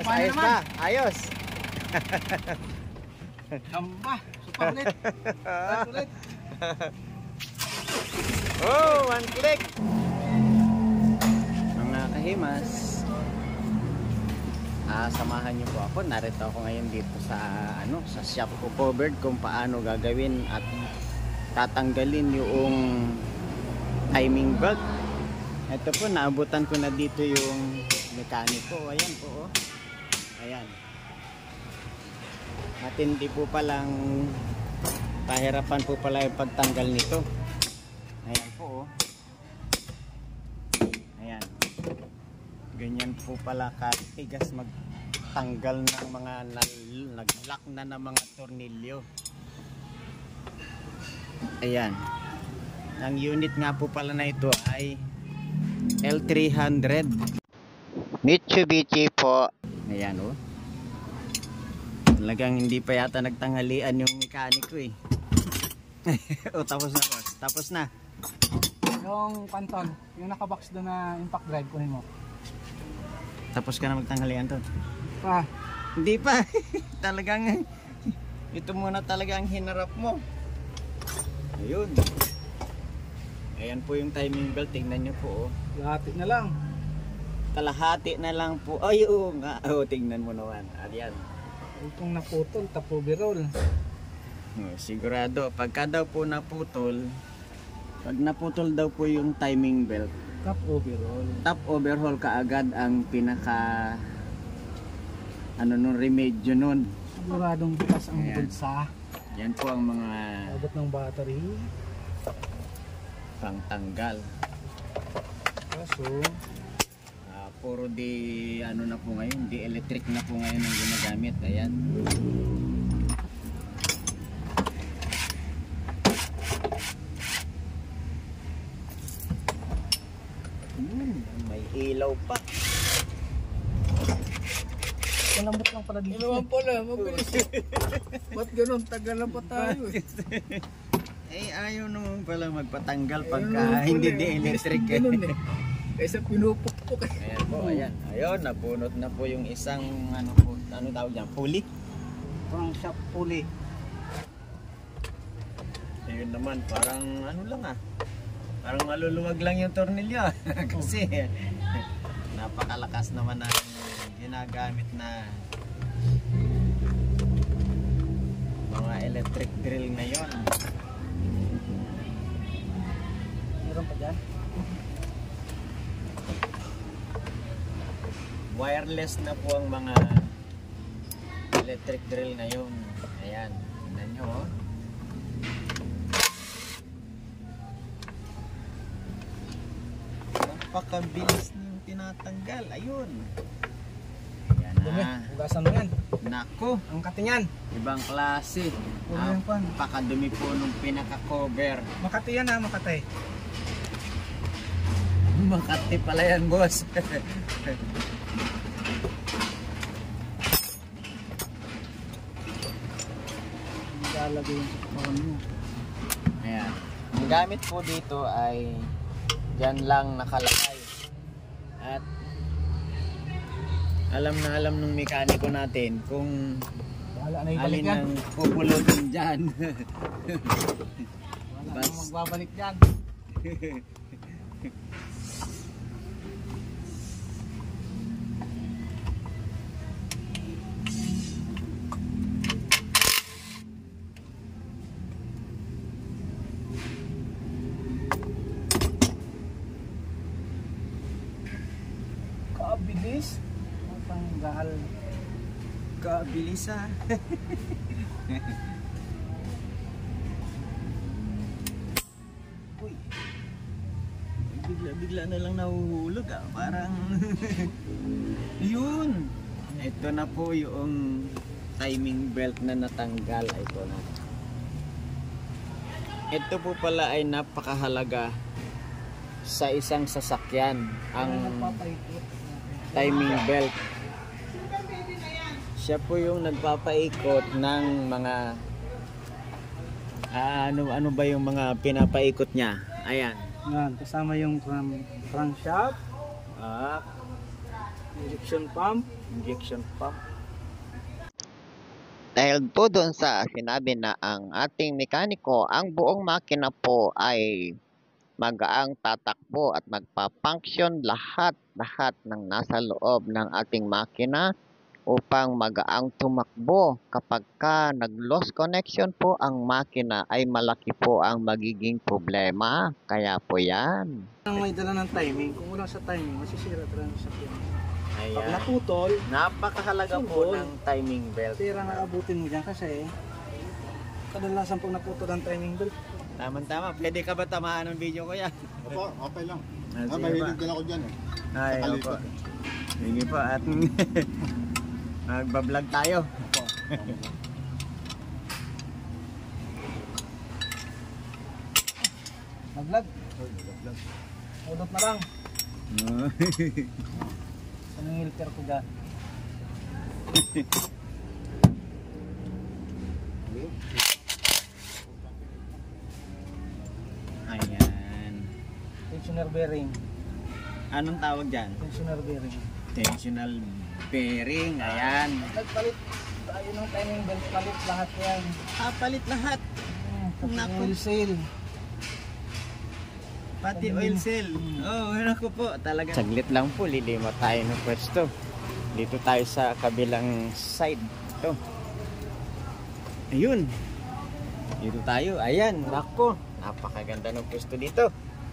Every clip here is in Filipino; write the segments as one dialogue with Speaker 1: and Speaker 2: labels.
Speaker 1: Ayos ba? Ayos.
Speaker 2: Amba, super ulit. Ulit.
Speaker 1: Oh, one click. Mga kahimas, samahan niyo po ako. Narito ako ngayon dito sa sa shop ko covered kung paano gagawin at tatanggalin yung timing belt. Ito po, naabutan ko na dito yung mekaniko. Ayan po, oh. Ayan. Matindi po palang pahirapan po pala yung pagtanggal nito. Ayan po, oh. Ayan. Ganyan po pala katigas magtanggal ng mga nag-lock na ng mga tornilyo. Ayan. Ang unit nga po pala na ito ay L300 Mitsubishi po. Ayan, oh. Talagang hindi pa yata nagtanghalian yung mekaniko eh. Oh, tapos na po. Tapos na.
Speaker 2: Yung panton, yung nakabox doon na impact drive, kunin mo.
Speaker 1: Tapos ka na magtanghalian to?
Speaker 2: Pa.
Speaker 1: Hindi pa. Talagang ito muna talaga ang hinarap mo. Ayun. Ayan po yung timing belt. Tingnan nyo po, oh.
Speaker 2: Lahati na lang.
Speaker 1: Kalahati na lang po. Ay, oo nga. Oh, tingnan mo naman. Ayan.
Speaker 2: Itong naputol, top overall.
Speaker 1: Oh, sigurado. Pagka daw po naputol, pag naputol daw po yung timing belt,
Speaker 2: Top overall.
Speaker 1: top overhaul kaagad ang pinaka nung remedyo nun.
Speaker 2: Siguradong bukas ang
Speaker 1: Ayan.
Speaker 2: bulsa.
Speaker 1: Yan po ang mga
Speaker 2: Abot ng battery.
Speaker 1: pangtanggal.
Speaker 2: Kaso,
Speaker 1: Puro di na po ngayon, di electric na po ngayon ang ginagamit. Ayan. May ilaw pa.
Speaker 2: malambot lang pala dito.
Speaker 3: Naman pala, mabilis. Ba't ganun? Tagal na pa tayo eh.
Speaker 1: Ayaw naman pala magpatanggal pagka hindi di electric eh.
Speaker 3: Ganun eh. Kaysa pinupukpok eh.
Speaker 1: Ayan po, ayan. Ayun, napunot na po yung isang ano tawag dyan, pulley.
Speaker 2: Parang shop pulley.
Speaker 1: Ayun naman, parang lang parang maluluwag lang yung tornilyo. Kasi napakalakas naman na ginagamit na mga electric drill ngayon.
Speaker 2: Meron pa dyan?
Speaker 1: Wireless na po ang mga electric drill ngayon. Ayan, tingnan nyo, oh. Napakabilis niyong tinatanggal. Ayun. Ayan
Speaker 2: Dumi,
Speaker 1: na.
Speaker 2: hugasan mo yan.
Speaker 1: Nako,
Speaker 2: Ang kati niyan.
Speaker 1: ibang klase.
Speaker 2: Puro yung pan.
Speaker 1: Napakadumi po nung pinaka-cover.
Speaker 2: Makati yan ha, Makati.
Speaker 1: Makati pala yan, boss.
Speaker 2: Ilalagay yung phone mo.
Speaker 1: Ayan. Ang gamit po dito ay dyan lang nakalagay. At alam na alam ng mekaniko natin kung
Speaker 2: Bahala na ibalik
Speaker 1: alin
Speaker 2: yan.
Speaker 1: ang pupulutin dyan.
Speaker 2: Wala nang magbabalik dyan. Kabilis. Matanggal.
Speaker 1: Kabilis ah. Uy. Bigla-bigla na lang nahuhulog ah. Parang yun. Ito na po yung timing belt na natanggal. Ito na. Ito po pala ay napakahalaga sa isang sasakyan. Ang
Speaker 2: Nagpapaikot.
Speaker 1: timing belt. Siya po yung nagpapaikot ng mga ano ba yung mga pinapaikot niya. Ayan.
Speaker 2: Yan, kasama yung crankshaft.
Speaker 3: Injection pump.
Speaker 1: Dahil po doon sa sinabi na ang ating mekaniko, ang buong makina po ay magaang tatakbo at magpa-function lahat ng nasa loob ng ating makina upang magaang tumakbo. Kapag ka nag-lost connection po ang makina ay malaki po ang magiging problema. Kaya po yan.
Speaker 2: Ang may dala ng timing, kung wala sa timing, masisira talaga sa sakyan. Pag
Speaker 1: Ayan.
Speaker 2: naputol,
Speaker 1: Napakahalaga po
Speaker 2: Sundol.
Speaker 1: ng timing belt.
Speaker 2: pera nga abutin mo dyan kasi kadalasan pag naputol ang timing belt,
Speaker 1: Tama-tama. Pwede ka ba tamaan ng video ko yan?
Speaker 3: Opo, okay lang.
Speaker 1: Sige
Speaker 3: Mahilig
Speaker 1: pa.
Speaker 3: din ako dyan eh.
Speaker 1: Ay,
Speaker 3: Sa
Speaker 1: opo.
Speaker 3: kalipat.
Speaker 1: Sige po at magbablog tayo.
Speaker 2: naglag. Udot na lang. Sa filter ko dyan.
Speaker 1: Ayan.
Speaker 2: Tensioner bearing.
Speaker 1: Anong tawag dyan?
Speaker 2: Tensioner bearing.
Speaker 1: Tensional bearing. Ayan.
Speaker 2: Nagpalit tayo ng timing belt, palit lahat yan.
Speaker 1: Palit lahat.
Speaker 2: Pati
Speaker 1: Naku.
Speaker 2: oil seal.
Speaker 1: Pati oil seal. Oh, naku po. Talaga. Saglit lang po. Lilima tayo ng pwesto. Dito tayo sa kabilang side. Ito. Ayun. Dito tayo. Ayan. Naku. Napakaganda ng pwesto dito.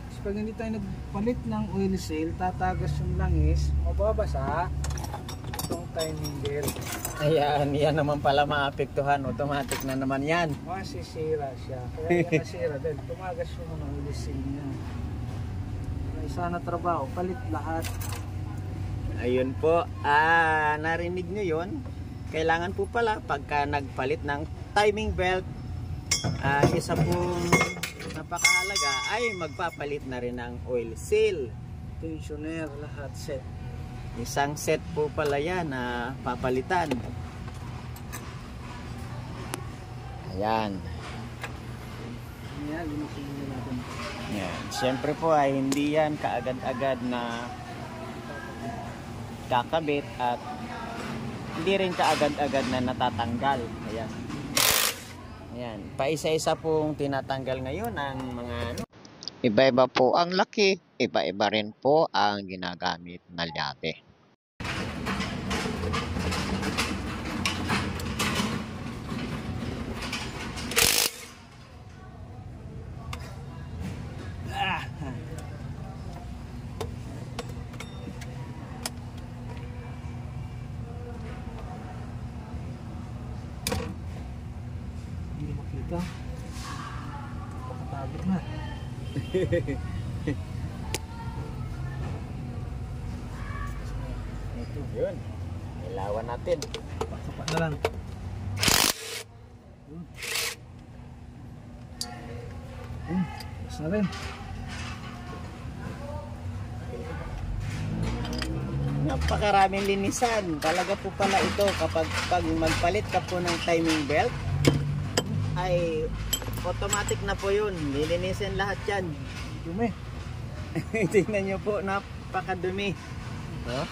Speaker 2: So, pag hindi tayo nagpalit ng oil seal, tatagas yung langis, mababasa itong timing belt.
Speaker 1: Ayan. Yan naman pala maapektuhan. Automatic na naman yan.
Speaker 2: Masisira siya. Kaya yan nasira dahil tumagas yung mga oil seal niya. Kaya sana trabaho, palit lahat.
Speaker 1: Ayun po, narinig nyo yun. Kailangan po pala pagka nagpalit ng timing belt, isa pong napakahalaga ay magpapalit na rin ng oil seal.
Speaker 2: Tensioner, lahat set.
Speaker 1: Isang set po pala yan na papalitan. Ayan.
Speaker 2: Ayan, linisin muna natin.
Speaker 1: Yan. Siyempre po ay hindi yan kaagad-agad na kakabit at hindi rin kaagad-agad na natatanggal. Ayan. Ayan. Paisa-isa pong tinatanggal ngayon ang mga ano. Iba-iba po ang laki, iba-iba rin po ang ginagamit na lyate.
Speaker 2: Hindi makita. Pagkatabit na.
Speaker 1: Ito, yun. Ilawan natin.
Speaker 2: Sapat na lang. Bas na rin.
Speaker 1: Napakaraming linisan. Talaga po pala ito kapag magpalit ka po ng timing belt ay automatic na po yun. Lilinisin lahat yan.
Speaker 2: Dumi.
Speaker 1: Tingnan nyo po, napakadumi. Oh.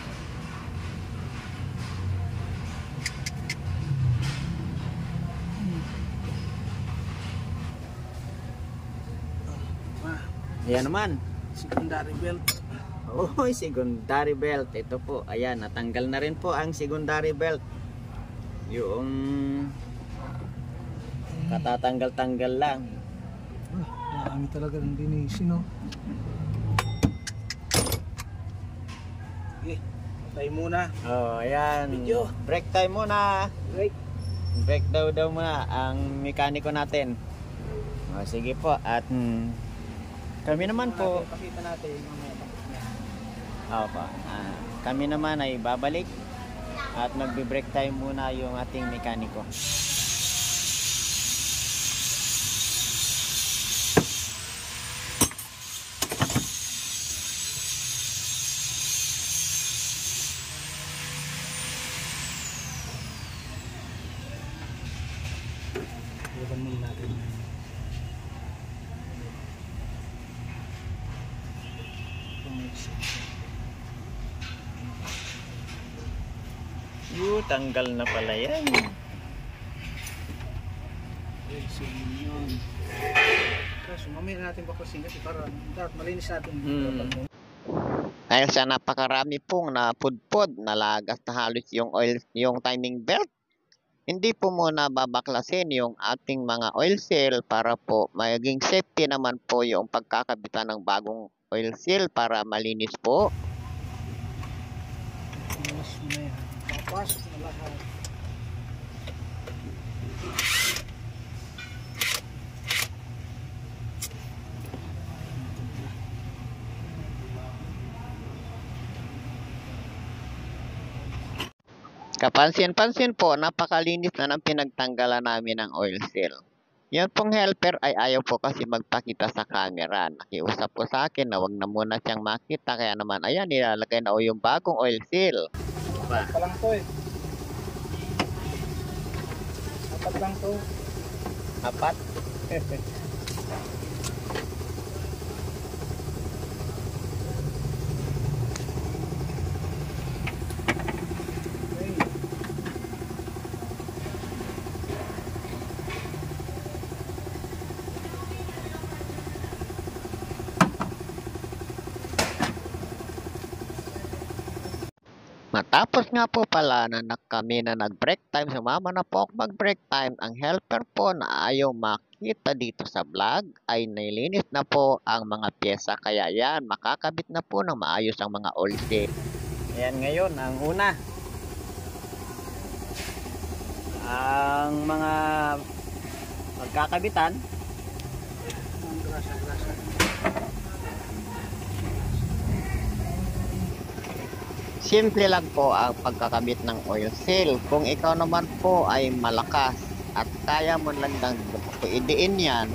Speaker 1: Ayan naman.
Speaker 2: Secondary belt.
Speaker 1: Oh, secondary belt. Ito po, ayan, natanggal na rin po ang secondary belt. Yung katatanggal-tanggal lang.
Speaker 2: Marami talaga ng linisin, no? Sige, tayo muna.
Speaker 1: Oh, ayan.
Speaker 2: Video.
Speaker 1: Break time muna.
Speaker 2: Break.
Speaker 1: Break daw muna ang mekaniko natin. Oh, sige po. At kami naman po.
Speaker 2: Pakita natin yung mga
Speaker 1: Opo. Kami naman ay babalik at magbe-break time muna yung ating mekaniko.
Speaker 2: Iwan muna natin.
Speaker 1: Tanggal na pala yan.
Speaker 2: Oil seal yun. Kaso mamaya natin baklasin kasi para dapat malinis natin.
Speaker 1: Dahil sa napakarami pong napudpod, nalagas na halos yung oil, yung timing belt. Hindi po muna babaklasin yung ating mga oil seal para po maging safety naman po yung pagkakabitan ng bagong oil seal para malinis po.
Speaker 2: Mas mo na yan. Papasok na lahat.
Speaker 1: Kapansin-pansin po, napakalinis na ng pinagtanggalan namin ng oil seal. Yan pong helper ay ayaw po kasi magpakita sa camera. Nakiusap po sa akin na wag na muna siyang makita. Kaya naman, ayan, nilalagay na o yung bagong oil seal.
Speaker 2: Pa lang to eh. Apat lang to.
Speaker 1: Apat?
Speaker 2: Okay.
Speaker 1: Matapos nga po pala na kami na nag-break time, sumama na po ako mag-break time, ang helper po na ayaw makita dito sa vlog ay nilinis na po ang mga pyesa. Kaya yan, makakabit na po ng maayos ang mga oil seal. Ayan ngayon, ang una. Ang mga magkakabitan.
Speaker 2: Ang grasa.
Speaker 1: Simple lang po ang pagkakabit ng oil seal. Kung ikaw naman po ay malakas at kaya mo lang idiin yan,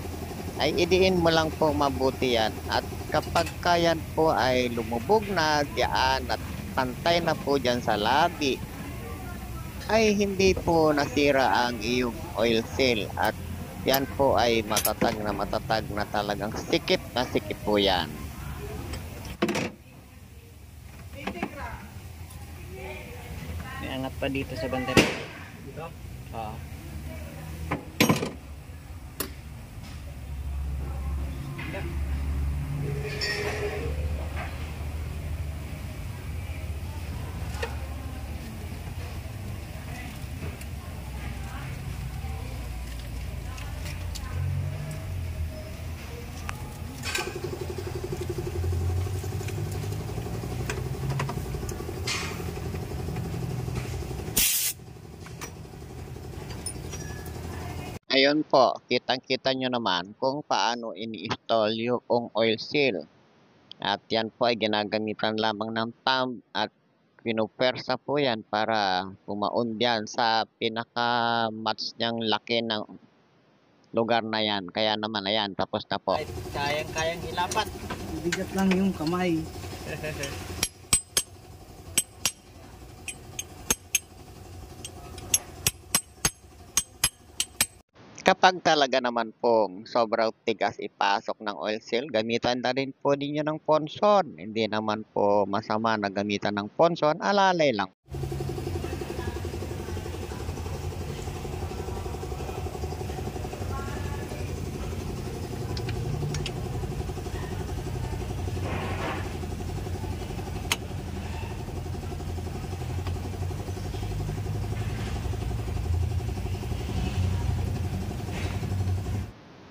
Speaker 1: ay idiin mo lang po mabuti yan. At kapag kayan po ay lumubog na diyan at pantay na po dyan sa labi, ay hindi po nasira ang iyong oil seal. At yan po ay matatag na talagang sikip na sikip po yan. May angat pa dito sa bandera.
Speaker 2: Dito?
Speaker 1: Oo. Ayun po, kitang-kita nyo naman kung paano ini-install yung oil seal. At yan po ay ginagamitan lamang ng thumb at pinupersa po yan para pumaon yan sa pinaka-match niyang laki ng lugar na yan. Kaya naman, ayan, tapos na po. Kayang-kayang ilapat.
Speaker 2: Bigat lang yung kamay.
Speaker 1: Kapag talaga naman pong sobrang tigas ipasok ng oil seal, gamitan na rin po ninyo ng ponson. Hindi naman po masama na gamitan ng ponson, alalay lang.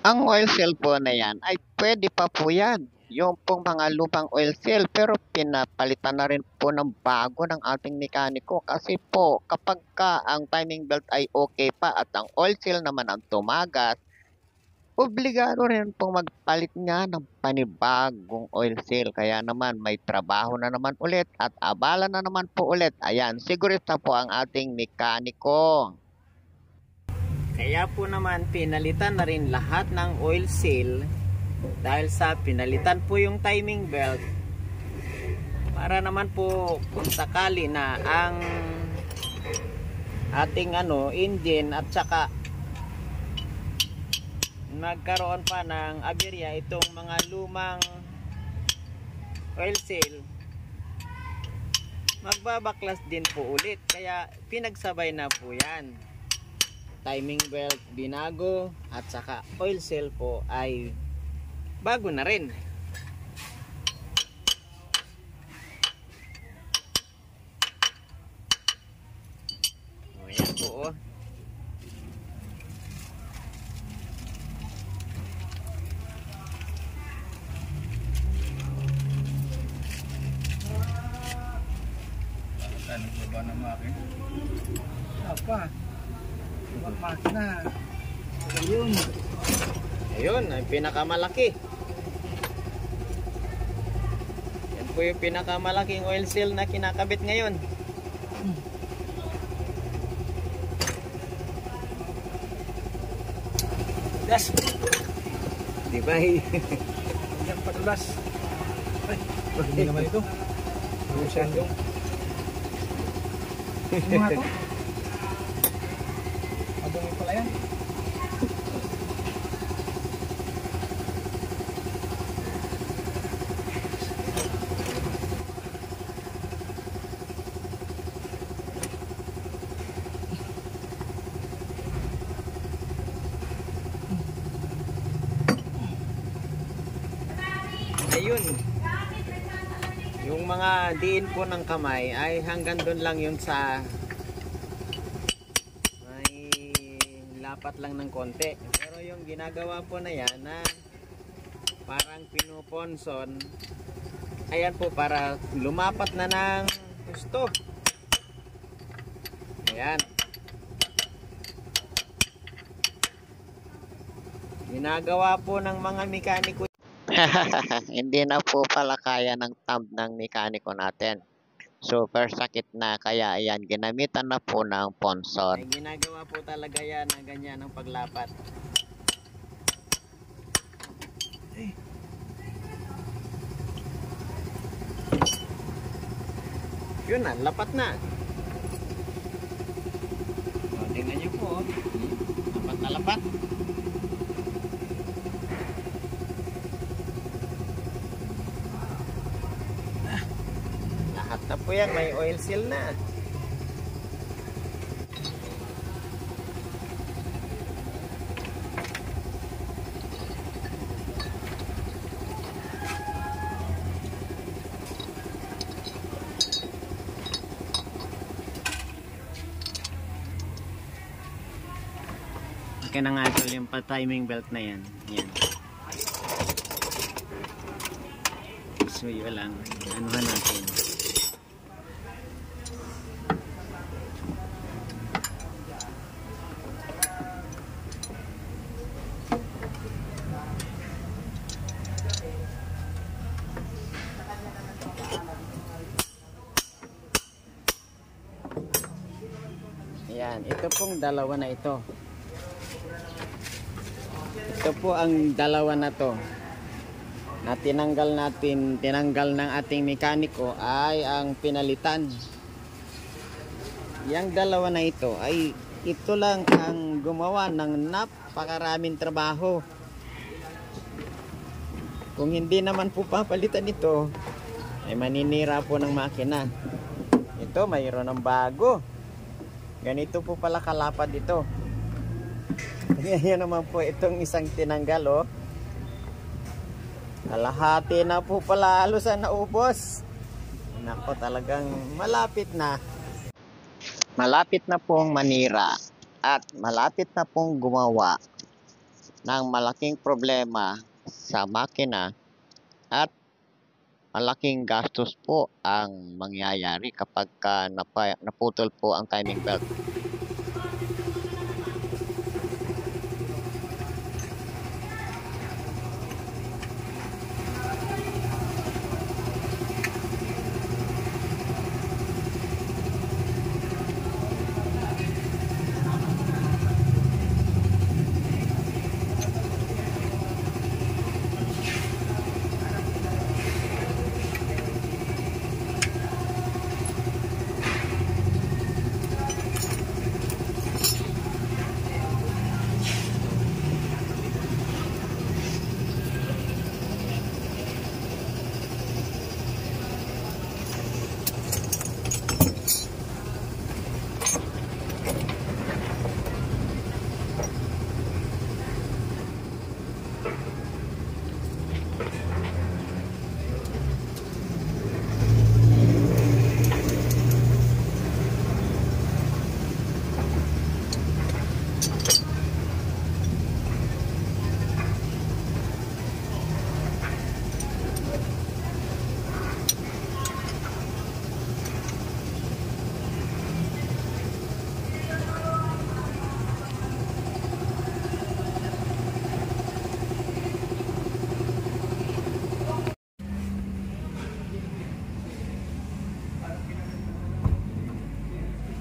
Speaker 1: Ang oil seal po na yan ay pwede pa po yan. Yung pong mga lumang oil seal pero pinapalitan na rin po ng bago ng ating mekaniko kasi po kapag ka ang timing belt ay okay pa at ang oil seal naman ang tumagas, obligado rin pong magpalit nga ng panibagong oil seal. Kaya naman may trabaho na naman ulit at abala na naman po ulit. Ayan, sigurista po ang ating mekaniko. Kaya po naman pinalitan na rin lahat ng oil seal dahil sa pinalitan po yung timing belt para naman po kung sakali na ang ating engine at saka nagkaroon pa ng aberya itong mga lumang oil seal magbabaklas din po ulit. Kaya pinagsabay na po yan. Timing belt binago at saka oil seal po ay bago na rin. O yan po oh.
Speaker 3: Ano ba ng makina?
Speaker 2: Apa? Ibang makina. Ayun.
Speaker 1: Ayun, ang pinakamalaki. Yan po yung pinakamalaking oil seal na kinakabit ngayon.
Speaker 2: Gas.
Speaker 1: Di ba?
Speaker 2: Hanggang padulas. Ay, hindi naman ito. Ano siya yung? Ano nga ito? Madumi pala yan.
Speaker 1: Ayun. Yung mga diin po ng kamay ay hanggang doon lang yun sa may lapat lang ng konti. Pero yung ginagawa po na yan na parang pinuponson, ayan po para lumapat na ng gusto. Ayan. Ginagawa po ng mga mekaniko. Hindi na po pala kaya ng thumb ng mekaniko natin. Super sakit na, kaya ayan, ginamitan na po ng ponson. Ay, ginagawa po talaga yan na ganyan ang paglapat. Yun na, lapat na. O, tingnan nyo po. Lapat na lapat. Lahat na po yan, may oil seal na. Okay na nga ito yung pa-timing belt na yan. Yan. So yun lang. Anuhan natin. Ayan. Ito pong dalawa na ito. Ito po ang dalawa na to na tinanggal ng ating mekaniko ay ang pinalitan. Yang dalawa na ito ay ito lang ang gumawa ng napakaraming trabaho. Kung hindi naman po papalitan ito ay maninira po ng makina. Ito mayroon ng bago. Ganito po pala kalapad ito. Yan naman po itong isang tinanggal oh. Kalahati na po pala halos na naubos. Nako, talagang malapit na. Malapit na pong manira at malapit na pong gumawa ng malaking problema sa makina at malaking gastos po ang mangyayari kapag naputol po ang timing belt.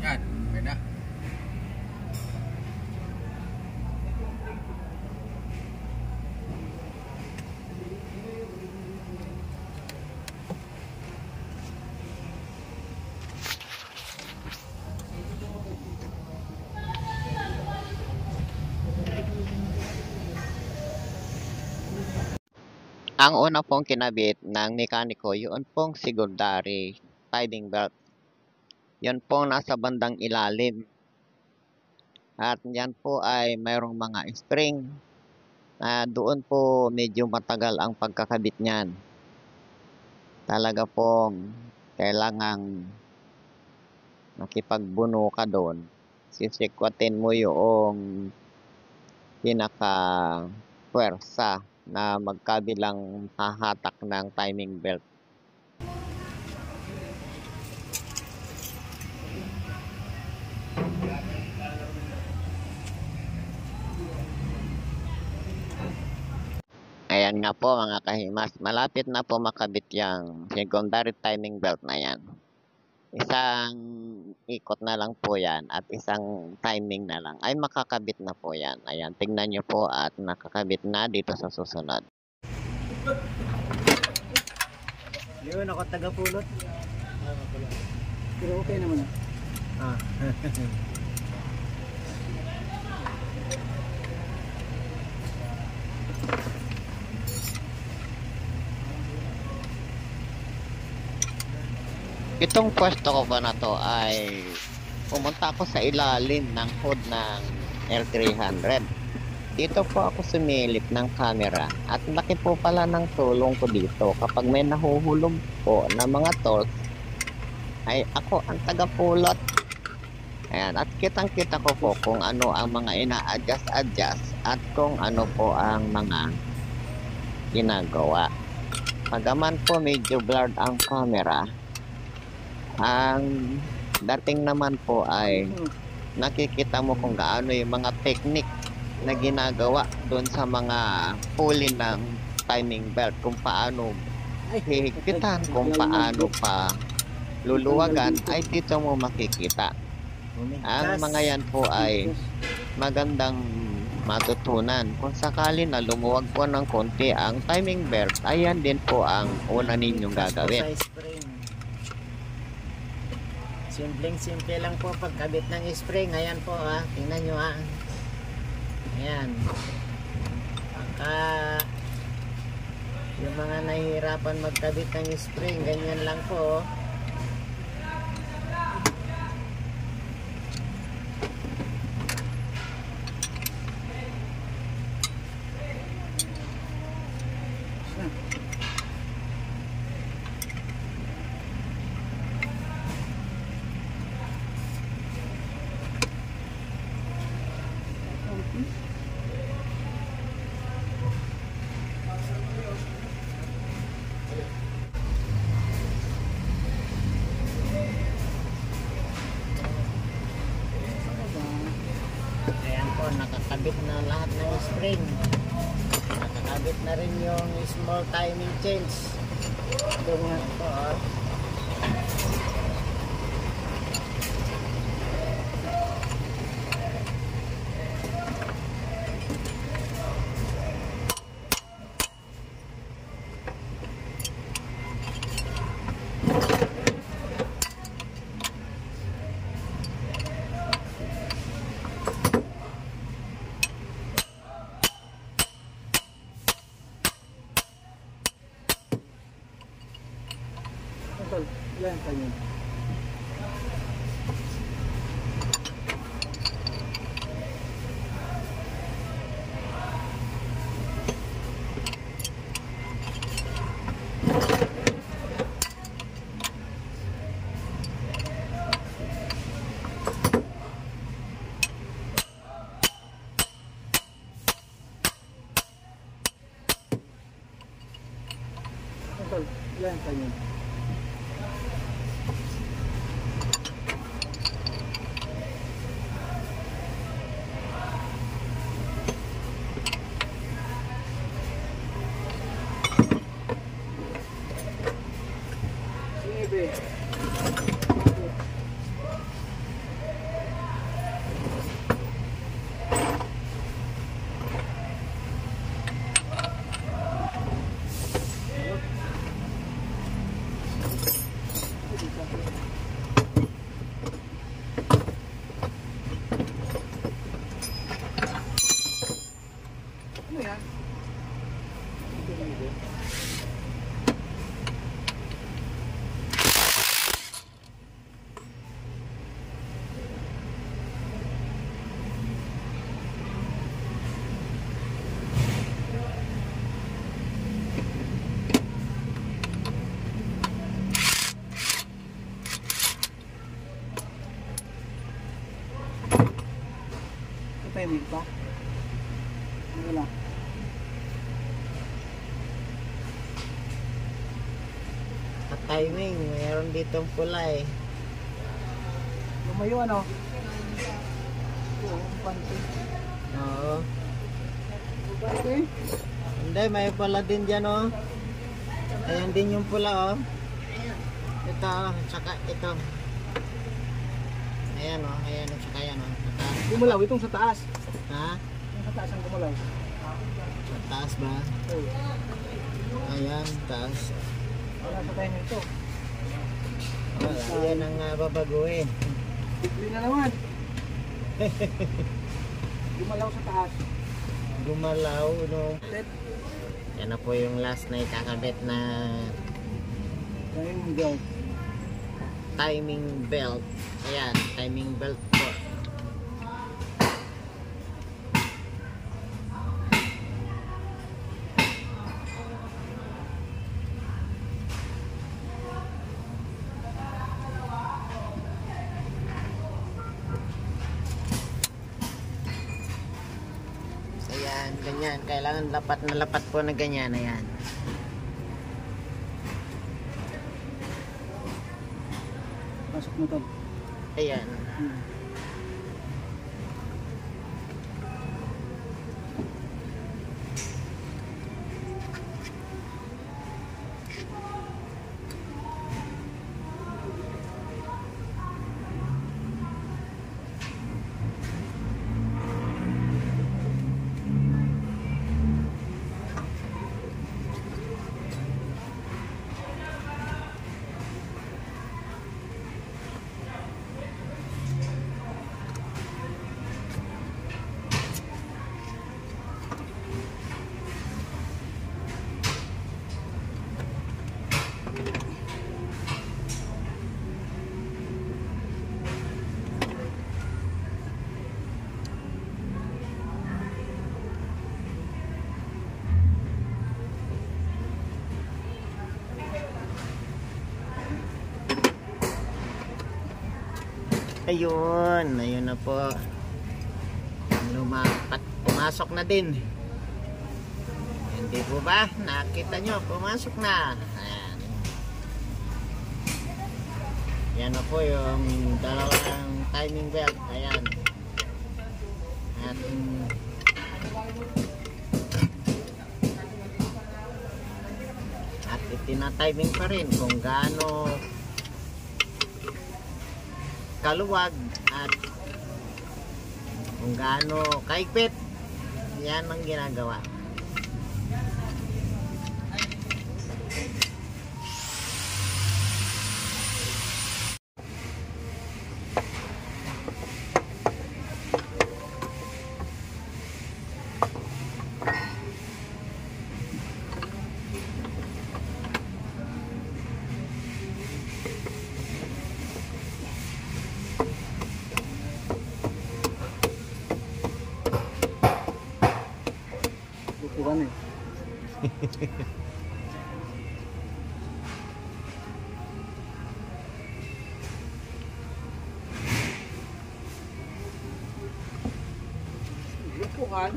Speaker 1: Yan, okay na. Ang una pong kinabit ng mekaniko, yun pong secondary timing belt. Yan pong nasa bandang ilalim. At yan po ay mayroong mga spring. Doon po medyo matagal ang pagkakabit niyan. Talaga pong kailangang makipagbuno ka doon. Sisikwatin mo yung pinaka puwersa na magkabilang hahatak ng timing belt. Ayan nga po mga kahimas, malapit na po makabit yung secondary timing belt na yan. Isang ikot na lang po yan at isang timing na lang ay makakabit na po yan. Ayan, tingnan nyo po at nakakabit na dito sa susunod.
Speaker 2: Yun, ako taga-pulot. Pero okay naman.
Speaker 1: Itong pwesto ko ba na to ay pumunta ako sa ilalim ng hood ng L300. Dito po ako sumilip ng camera at laki po pala ng tulong ko dito kapag may nahuhulog po na mga tools ay ako ang tagapulot. Ayan, at kitang-kita ko po kung ano ang mga ina-adjust at kung ano po ang mga ginagawa. Pagaman po medyo blurred ang camera, ang dating naman po ay nakikita mo kung gaano yung mga technique na ginagawa doon sa mga pulley ng timing belt, kung paano hihigpitan, kung paano pa luluwagan, ay dito mo makikita. Ang mga yan po ay magandang matutunan. Kung sakali na lumuwag po ng konti ang timing belt, ayan din po ang una ninyong gagawin.
Speaker 2: Simpleng-simple lang po pagkabit ng spring. Ayan po tingnan nyo Ayan. Baka yung mga nahihirapan magkabit ng spring, ganyan lang po. Nakakabit na lahat ng spring. Nakakabit na rin yung small timing chains. Ito nga po yan kanya.
Speaker 3: Yan, kanya. Sige. Ano yan? Timing pa? Wala.
Speaker 2: At timing, mayroon ditong pula eh.
Speaker 3: Lumayo ano? Oo, pante.
Speaker 2: Oo.
Speaker 3: Pante?
Speaker 2: Hindi, may pula din dyan oh. Ayan din yung pula oh. Ito, tsaka ito. Ayan oh, ayan oh, tsaka yan oh.
Speaker 3: Gumalaw, itong sa taas.
Speaker 2: Ha?
Speaker 3: Yung sa taas ang gumalaw.
Speaker 2: Sa taas ba?
Speaker 3: Oo.
Speaker 2: Ayan, taas.
Speaker 3: Wala sa timing ito.
Speaker 2: Wala, yan ang babaguhin.
Speaker 3: Bigli na naman. Gumalaw sa taas.
Speaker 2: Gumalaw, no?
Speaker 3: Set.
Speaker 2: Yan na po yung last na ikakabit na
Speaker 3: Timing belt.
Speaker 2: timing belt. Ayan, timing belt po. Ayan, ganyan. Kailangan lapat na lapat po na ganyan. Ayan.
Speaker 3: Pasok mo to.
Speaker 2: Ayan. Ayun, ayun na po. Pumasok na din. Hindi po ba? Nakita nyo, pumasok na. Ayan. Yan na po yung dalawang timing belt. Ayan. At itina-timing pa rin kung gaano kaluwag at kung gaano kaigpit. Yan ang ginagawa.
Speaker 3: Bukuhan eh. Bukuhan.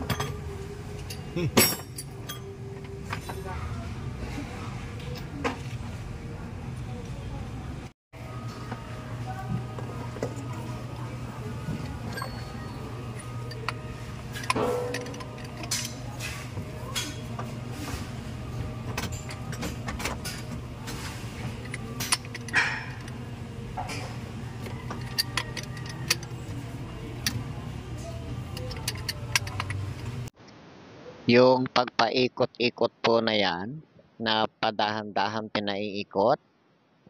Speaker 4: Yung pagpaikot-ikot po na yan, na padahan-dahan pinaiikot,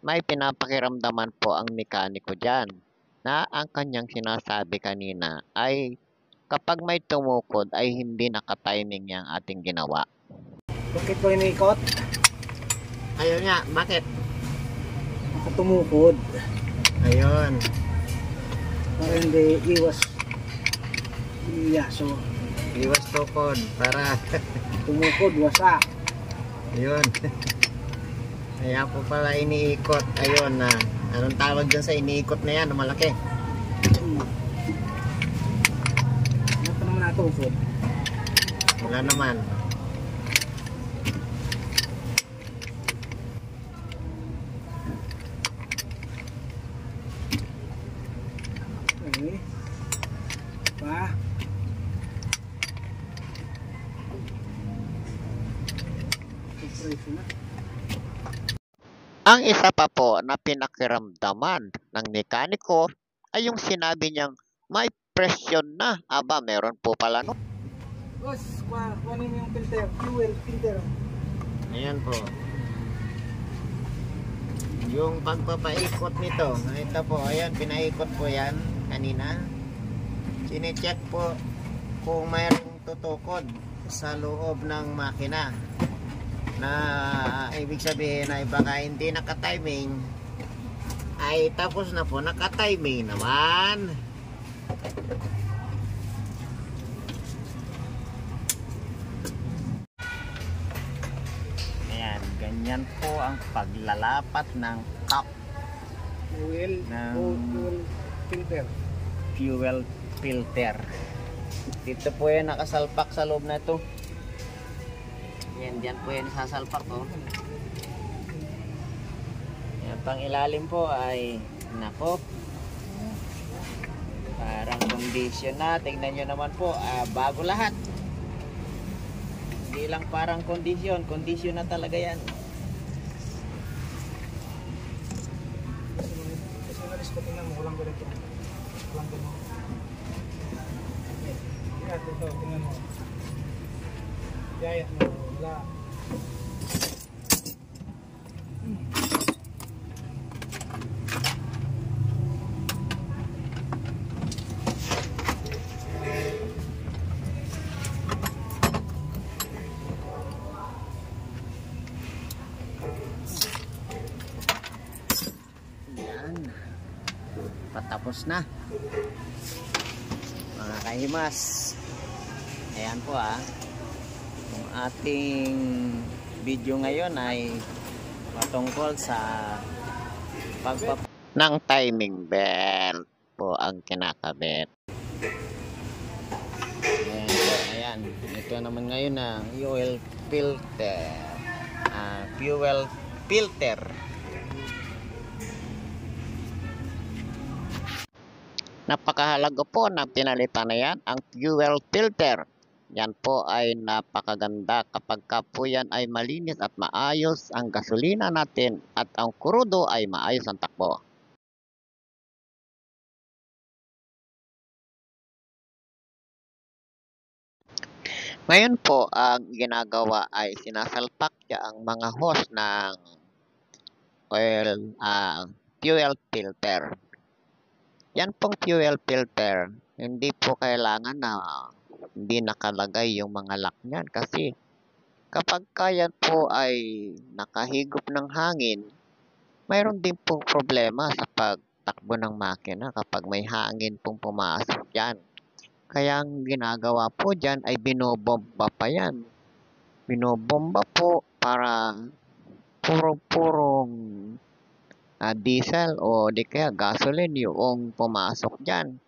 Speaker 4: may pinapakiramdaman po ang mekaniko dyan na ang kanyang sinasabi kanina ay kapag may tumukod ay hindi nakatiming yung ating ginawa.
Speaker 3: Bakit ko iniikot?
Speaker 2: Ayun nga, bakit?
Speaker 3: Ako tumukod.
Speaker 2: Ayun.
Speaker 3: Para hindi iwas. Iyaso.
Speaker 2: Iwas tukod para
Speaker 3: Tumukod, wasa.
Speaker 2: ayun. Kaya po pala iniikot. Ayun na. Anong tawag dyan sa iniikot na yan? Malaki.
Speaker 3: Ano pa naman natukod?
Speaker 2: Wala naman.
Speaker 3: Okay. Pa. Preso na.
Speaker 4: Ang isa pa po na pinakiramdaman ng mekaniko ay yung sinabi niyang may presyon na. Aba, meron po pala no.
Speaker 3: Boss, kuhanin mo yung filter. Fuel filter.
Speaker 2: Ayan po. Yung pagpapaikot nito, ito po, ayan, pinaikot po yan kanina. Sinecheck po kung mayroong tutukod sa loob ng makina. Na ibig sabihin ay baka hindi nakatiming, ay tapos na po, nakatiming naman.
Speaker 1: Ayan, ganyan po ang paglalapat ng cap
Speaker 3: Fuel.
Speaker 1: Ng-
Speaker 3: Fuel filter.
Speaker 1: fuel filter. Dito po yan nakasalpak sa loob na ito. Yan, diyan po yan sasalpak to. Yan, pang ilalim po ay nako. Parang condition na. Tingnan nyo naman po, bago lahat. Hindi lang parang condition na talaga yan.
Speaker 3: Kasi nalis ko, tingnan mo, walang ganito. Walang ganito. Yan, ito, tingnan mo. Yaya mo, wala.
Speaker 1: Yan. Patapos na. Mga kahimas. Ayan po Ang ating video ngayon ay patungkol sa pagpap
Speaker 4: Ng timing belt po ang kinakabit.
Speaker 1: Ayan, po, ayan. Ito naman ngayon ang fuel filter. Fuel filter.
Speaker 4: Napakahalaga po na pinalitan na yan ang fuel filter. Yan po ay napakaganda kapag ka po yan ay malinis at maayos ang gasolina natin at ang krudo ay maayos ang takbo. Ngayon po, ang ginagawa ay sinasalpak niya ang mga hose ng fuel filter. Yan pong fuel filter, hindi po kailangan na hindi nakalagay yung mga lock niyan kasi kapag yan po ay nakahigop ng hangin, mayroon din pong problema sa pagtakbo ng makina kapag may hangin pong pumasok yan. Kaya ang ginagawa po dyan ay binobomba pa yan. Binobomba po para puro-purong diesel o di kaya gasoline yung pumasok dyan.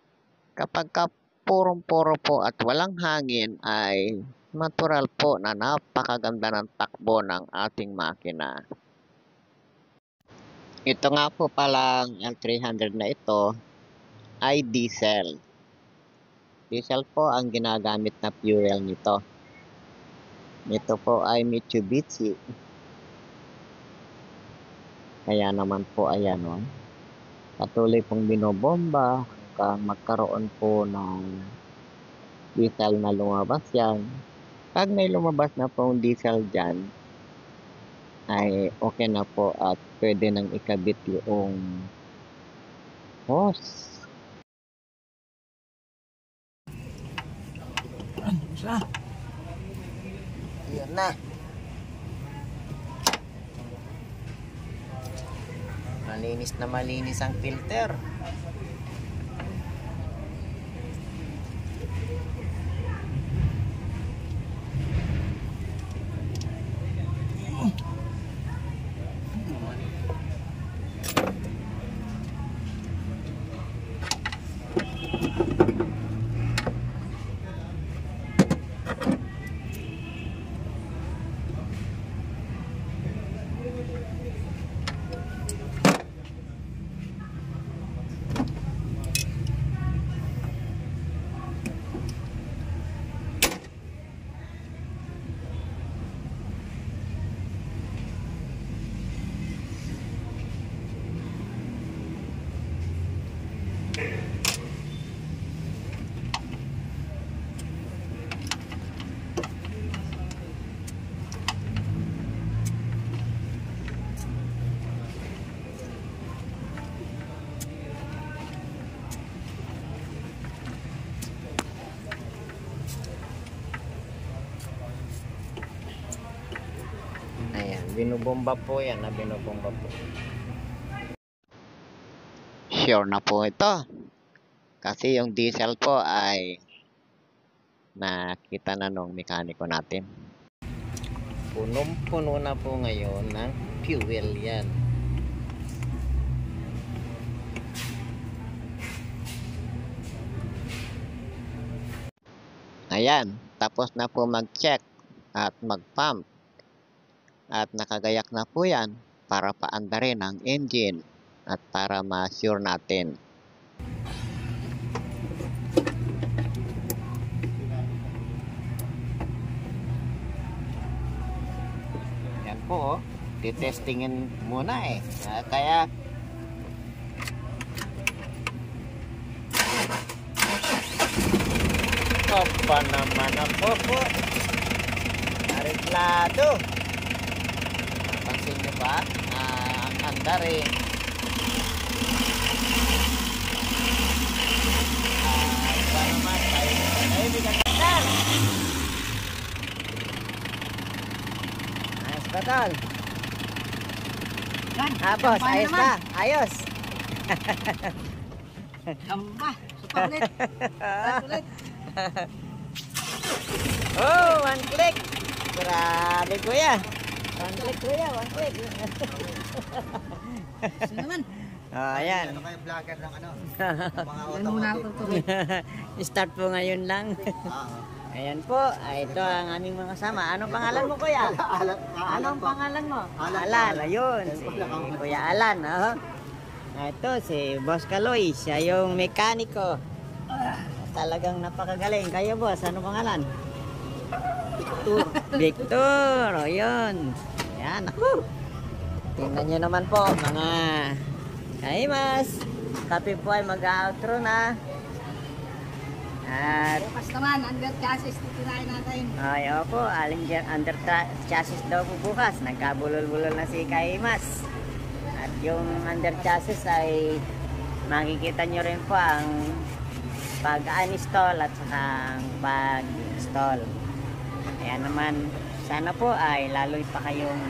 Speaker 4: Kapag ka purong-puro po at walang hangin ay natural po na napakaganda ng takbo ng ating makina. Ito nga po palang L300 na ito ay diesel. Diesel po ang ginagamit na fuel nito. Ito po ay Mitsubishi. Kaya naman po ayan o. Patuloy pong binobomba hanggang magkaroon po ng diesel na lumabas yan. Pag may lumabas na pong diesel dyan, ay okay na po at pwede nang ikabit yung hose.
Speaker 2: Yan na. Malinis na malinis ang filter. Ayan, binubomba po yan, binubomba po.
Speaker 4: Sure na po ito. Kasi yung diesel po ay nakita na nung mekaniko natin.
Speaker 2: Punong-puno na po ngayon ng fuel yan.
Speaker 4: Ayan, tapos na po mag-check at mag-pump. At nakagayak na po yan para paandarin ang engine at para ma-sure natin.
Speaker 2: Yan po, titestingin muna eh. Kaya opa naman ako po. Ariglado. Pansin nyo ba? Ang andar eh. Iba naman tayo bigat andar. Ayos ba tol? Boss, ayos ba? Ayos.
Speaker 3: Gamba. Supalit. Supalit.
Speaker 2: Oh, one click. Grabe kuya. One click kuya, one click.
Speaker 3: Sino naman?
Speaker 2: Oh, ayan.
Speaker 3: Ano kayo vlogger ng ano? Mga automotive.
Speaker 2: Start po ngayon lang. Ayan po, ito ang aming mga kasama. Anong pangalan mo kuya? Anong pangalan mo? Alan, ayun. Si Kuya Alan. Oh. Ito si Boss Kaloy, siya yung mekaniko. Talagang napakagaling. Kayo boss, ano pangalan? Victor. Victor, o yun. Ayan, ako. Tingnan nyo naman po, mga kaimas. Kami po ay mag-outro na. At
Speaker 3: Bukas naman, under chassis, titirahin natin.
Speaker 2: ay opo, aling dyan under chassis daw po bukas. Nagkabulol-bulol na si Kaimas. At yung under chassis ay makikita nyo rin po ang pag-uninstall at saka ang pag-install. Kaya naman, sana po ay laloy pa kayong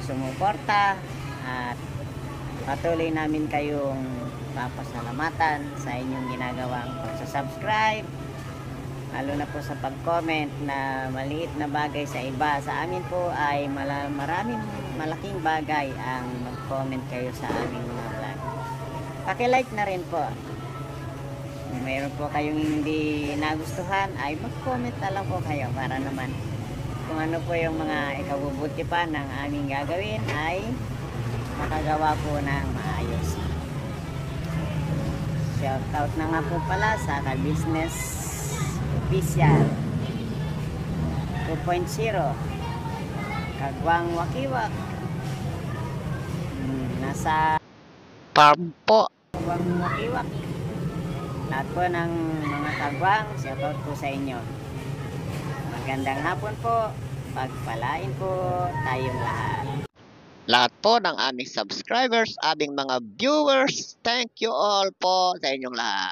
Speaker 2: sumuporta at patuloy namin kayong papasalamatan sa inyong ginagawang pagsasubscribe, lalo na po sa pag-comment na maliit na bagay sa iba. Sa amin po ay maraming malaking bagay ang mag-comment kayo sa aming mga vlog. Paki-like na rin po. Kung mayroon po kayong hindi nagustuhan ay mag-comment na lang po kayo para naman kung ano po yung mga ikabubuti pa ng aming gagawin ay makagawa po ng maayos.
Speaker 1: shout out na nga po pala sa Ka-Business Official 2.0 Kagwang Wakiwak. Nasa
Speaker 4: Farm po.
Speaker 1: Kagwang Wakiwak. Lahat po ng mga kagwang, shout out po sa inyo. Magandang hapon po. Pagpalain po tayong lahat.
Speaker 4: Lahat po ng aming subscribers, aming mga viewers, thank you all po sa inyong lahat.